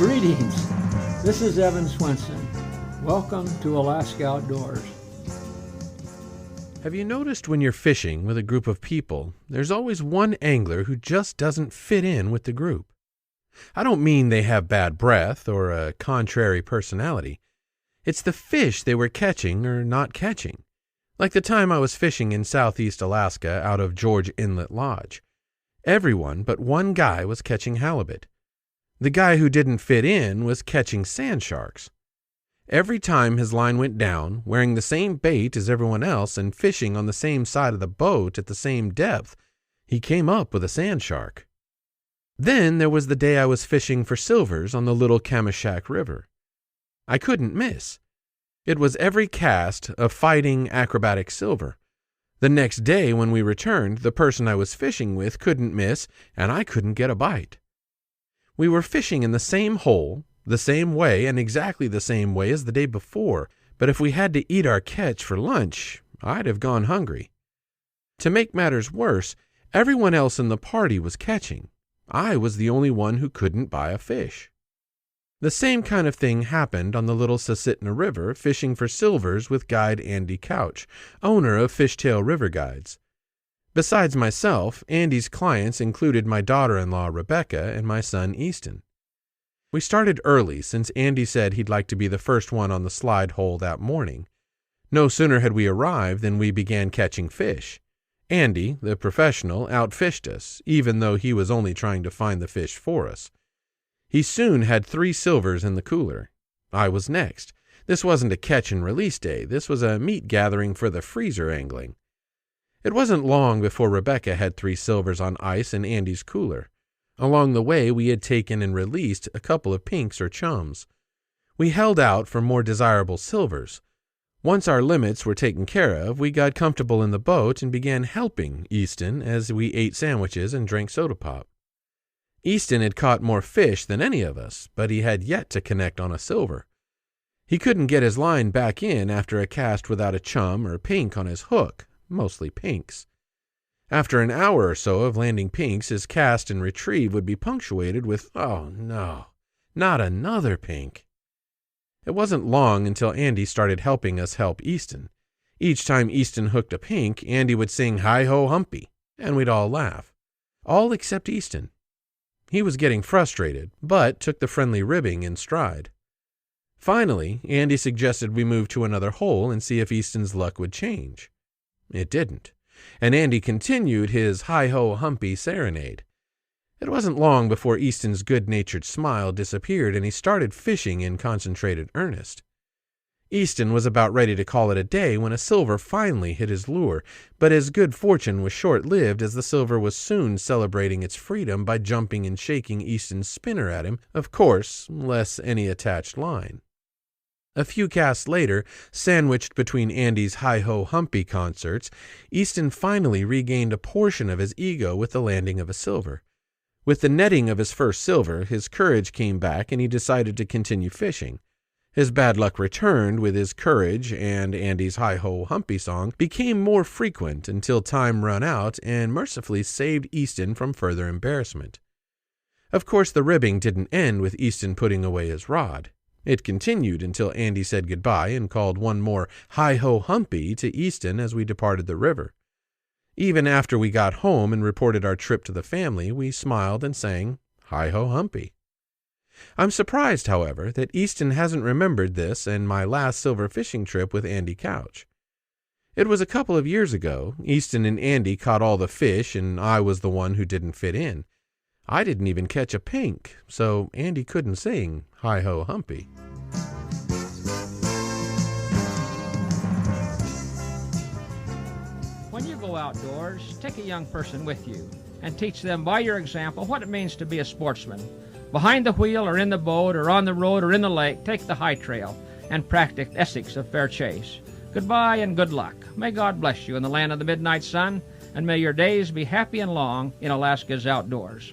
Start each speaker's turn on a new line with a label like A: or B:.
A: Greetings. This is Evan Swenson. Welcome to Alaska Outdoors.
B: Have you noticed when you're fishing with a group of people, there's always one angler who just doesn't fit in with the group? I don't mean they have bad breath or a contrary personality. It's the fish they were catching or not catching. Like the time I was fishing in southeast Alaska out of George Inlet Lodge. Everyone but one guy was catching halibut. The guy who didn't fit in was catching sand sharks. Every time his line went down, wearing the same bait as everyone else and fishing on the same side of the boat at the same depth, he came up with a sand shark. Then there was the day I was fishing for silvers on the Little Kamishak River. I couldn't miss. It was every cast a fighting acrobatic silver. The next day when we returned, the person I was fishing with couldn't miss, and I couldn't get a bite. We were fishing in the same hole, the same way, and exactly the same way as the day before, but if we had to eat our catch for lunch, I'd have gone hungry. To make matters worse, everyone else in the party was catching. I was the only one who couldn't buy a fish. The same kind of thing happened on the Little Susitna River fishing for silvers with guide Andy Couch, owner of Fishtail River Guides. Besides myself, Andy's clients included my daughter-in-law Rebecca and my son Easton. We started early since Andy said he'd like to be the first one on the slide hole that morning. No sooner had we arrived than we began catching fish. Andy, the professional, outfished us, even though he was only trying to find the fish for us. He soon had 3 silvers in the cooler. I was next. This wasn't a catch and release day. This was a meat gathering for the freezer angling. It wasn't long before Rebecca had 3 silvers on ice in Andy's cooler. Along the way, we had taken and released a couple of pinks or chums. We held out for more desirable silvers. Once our limits were taken care of, we got comfortable in the boat and began helping Easton as we ate sandwiches and drank soda pop. Easton had caught more fish than any of us, but he had yet to connect on a silver. He couldn't get his line back in after a cast without a chum or pink on his hook, mostly pinks. After an hour or so of landing pinks, his cast and retrieve would be punctuated with, "Oh no, not another pink." It wasn't long until Andy started helping us help Easton. Each time Easton hooked a pink, Andy would sing "Hi-ho Humpy," and we'd all laugh. All except Easton. He was getting frustrated, but took the friendly ribbing in stride. Finally, Andy suggested we move to another hole and see if Easton's luck would change. It didn't, and Andy continued his "Hi-ho Humpy" serenade. It wasn't long before Easton's good-natured smile disappeared and he started fishing in concentrated earnest. Easton was about ready to call it a day when a silver finally hit his lure, but his good fortune was short-lived as the silver was soon celebrating its freedom by jumping and shaking Easton's spinner at him, of course, less any attached line. A few casts later, sandwiched between Andy's Hi-Ho Humpy concerts, Easton finally regained a portion of his ego with the landing of a silver. With the netting of his first silver, his courage came back and he decided to continue fishing. His bad luck returned with his courage, and Andy's Hi-Ho Humpy song became more frequent until time ran out and mercifully saved Easton from further embarrassment. Of course, the ribbing didn't end with Easton putting away his rod. It continued until Andy said goodbye and called one more "Hi-Ho Humpy" to Easton as we departed the river. Even after we got home and reported our trip to the family, we smiled and sang "Hi-Ho Humpy." I'm surprised, however, that Easton hasn't remembered this and my last silver fishing trip with Andy Couch. It was a couple of years ago. Easton and Andy caught all the fish, and I was the one who didn't fit in. I didn't even catch a pink, so Andy couldn't sing "Hi-Ho Humpy."
A: When you go outdoors, take a young person with you and teach them by your example what it means to be a sportsman. Behind the wheel or in the boat or on the road or in the lake, take the high trail and practice ethics of fair chase. Goodbye and good luck. May God bless you in the land of the midnight sun, and may your days be happy and long in Alaska's outdoors.